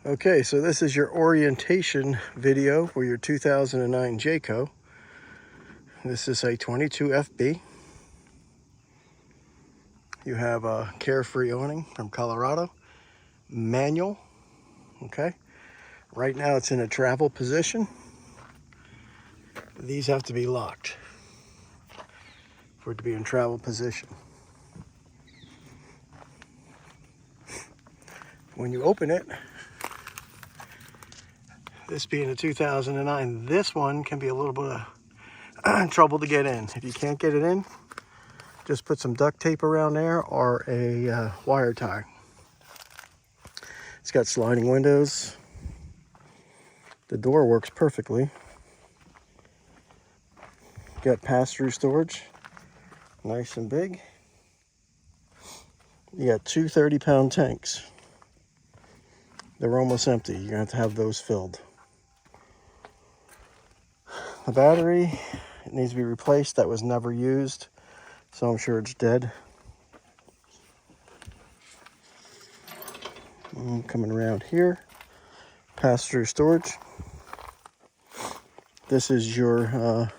Okay, so this is your orientation video for your 2009 Jayco. This is a 22 FB. You have a carefree awning from Colorado, manual. Okay, right now it's in a travel position. These have to be locked for it to be in travel position. When you open it, this being a 2009, this one can be a little bit of trouble to get in. If you can't get it in, just put some duct tape around there or a wire tie. It's got sliding windows. The door works perfectly. Got pass-through storage, nice and big. You got two 30-pound tanks. They're almost empty. You're gonna have those filled. The battery, it needs to be replaced. That was never used, so I'm sure it's dead. Coming around here, pass-through storage. This is your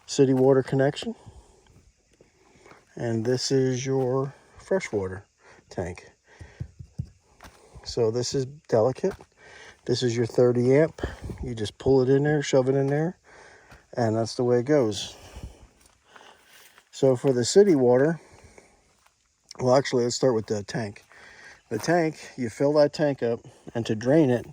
city water connection, and this is your freshwater tank. So this is delicate. This is your 30 amp. You just pull it in there, shove it in there, and that's the way it goes. So for the city water, well, actually, let's start with the tank. The tank, you fill that tank up, and to drain it,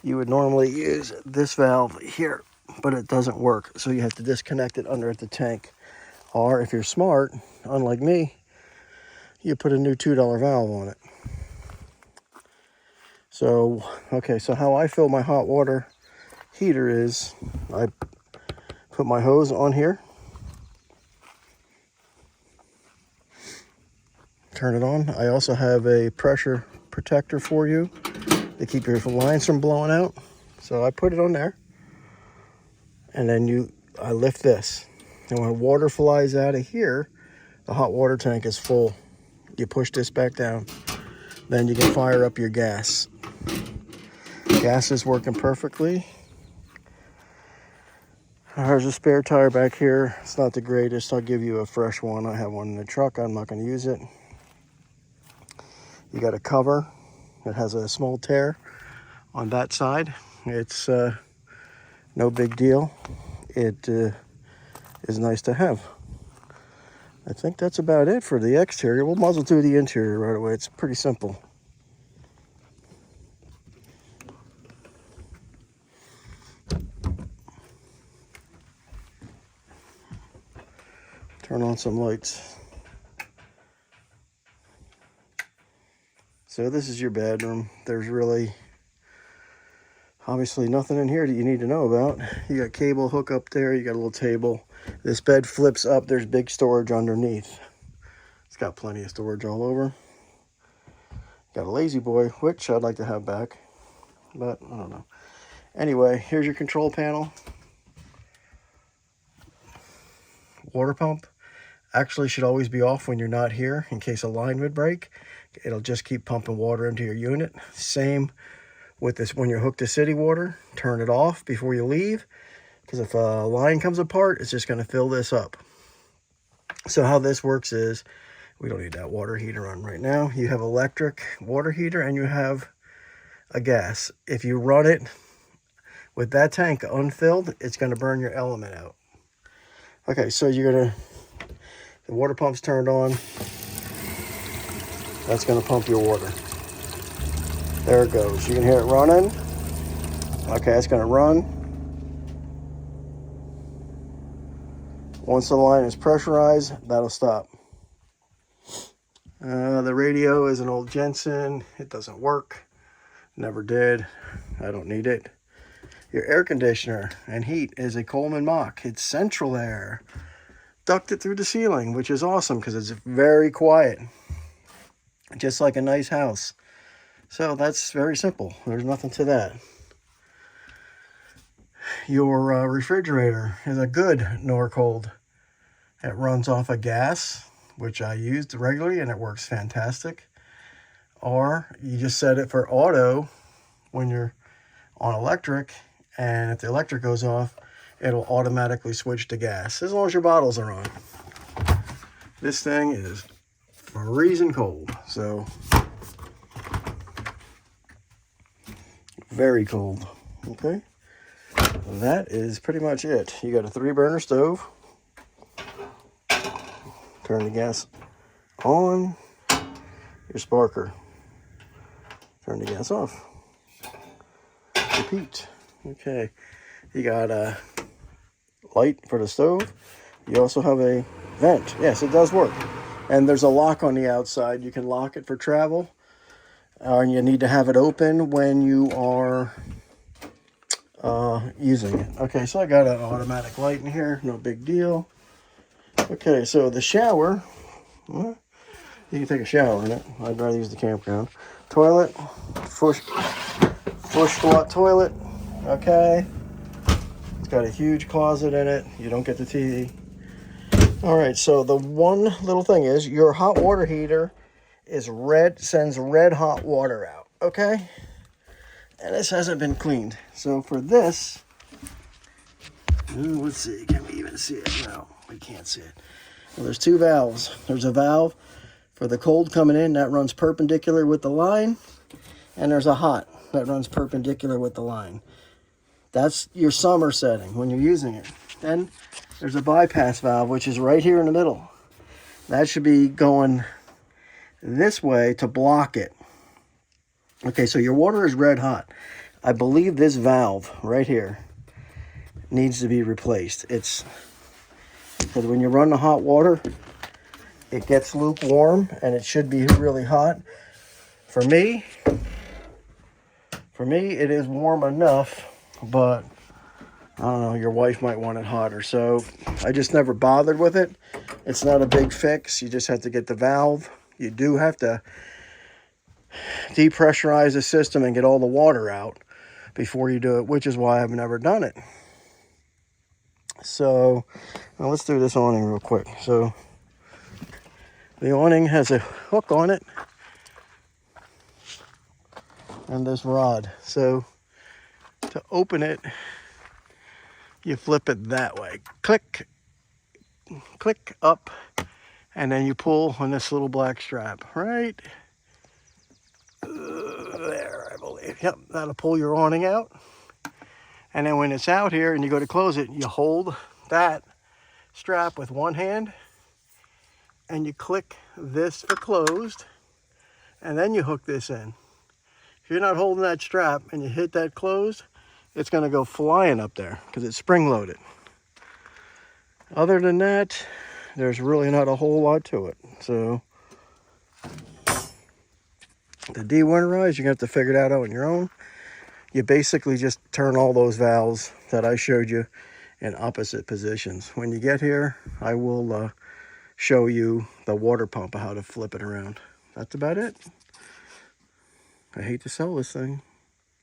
you would normally use this valve here, but it doesn't work. So you have to disconnect it under the tank. Or if you're smart, unlike me, you put a new $2 valve on it. So, okay, so how I fill my hot water heater is I put my hose on here, turn it on. I also have a pressure protector for you to keep your lines from blowing out. So I put it on there, and then I lift this. And when water flies out of here, the hot water tank is full. You push this back down, then you can fire up your gas. Gas is working perfectly. There's a spare tire back here. It's not the greatest. I'll give you a fresh one. I have one in the truck. I'm not going to use it. You got a cover that has a small tear on that side. It's no big deal. It is nice to have. I think that's about it for the exterior. We'll muzzle through the interior right away. It's pretty simple. Turn on some lights. So this is your bedroom. There's really obviously nothing in here that you need to know about. You got cable hook up there. You got a little table. This bed flips up. There's big storage underneath. It's got plenty of storage all over. Got a lazy boy, which I'd like to have back, but I don't know. Anyway, here's your control panel. Water pump actually should always be off when you're not here in case a line would break. It'll just keep pumping water into your unit. Same with this, when you're hooked to city water, turn it off before you leave, because if a line comes apart, it's just going to fill this up. So how this works is, we don't need that water heater on right now. You have electric water heater and you have a gas. If you run it with that tank unfilled, it's going to burn your element out. Okay, so the water pump's turned on. That's going to pump your water. There it goes. You can hear it running. Okay, it's going to run. Once the line is pressurized, that'll stop. The radio is an old Jensen. It doesn't work. Never did. I don't need it. Your air conditioner and heat is a Coleman Mach. It's central air. Ducted through the ceiling, which is awesome because it's very quiet. Just like a nice house. So that's very simple. There's nothing to that. Your refrigerator is a good nor cold. It runs off of gas, which I used regularly, and it works fantastic. Or you just set it for auto, when you're on electric, and if the electric goes off, it'll automatically switch to gas as long as your bottles are on. This thing is freezing cold, so very cold. Okay, that is pretty much it. You got a 3-burner stove. Turn the gas on. Your sparker. Turn the gas off. Repeat. Okay, you got a light for the stove. You also have a vent. Yes, it does work. And there's a lock on the outside. You can lock it for travel. And you need to have it open when you are using it. Okay, so I got an automatic light in here. No big deal. Okay, so the shower. Well, you can take a shower in it. I'd rather use the campground. Toilet. Push squat toilet. Okay. It's got a huge closet in it. You don't get the TV. All right, so the one little thing is your hot water heater is red, sends red hot water out, okay? And this hasn't been cleaned. So for this, let's see, can we even see it? No, we can't see it. Well, there's 2 valves. There's a valve for the cold coming in that runs perpendicular with the line, and there's a hot that runs perpendicular with the line. That's your summer setting when you're using it. Then there's a bypass valve, which is right here in the middle. That should be going this way to block it. Okay, so your water is red hot. I believe this valve right here needs to be replaced. It's because when you run the hot water, it gets lukewarm and it should be really hot. For me, it is warm enough, but I don't know, your wife might want it hotter. So I just never bothered with it. It's not a big fix. You just have to get the valve. You do have to depressurize the system and get all the water out before you do it, which is why I've never done it. So now let's do this awning real quick. So the awning has a hook on it and this rod. So to open it, you flip it that way. Click, click up, and then you pull on this little black strap, right there, I believe. Yep, that'll pull your awning out. And then when it's out here and you go to close it, you hold that strap with one hand and you click this for closed, and then you hook this in. If you're not holding that strap and you hit that closed, it's going to go flying up there because it's spring loaded. Other than that, there's really not a whole lot to it. So the dewinterize, you're going to have to figure that out on your own. You basically just turn all those valves that I showed you in opposite positions. When you get here, I will show you the water pump, how to flip it around. That's about it. I hate to sell this thing.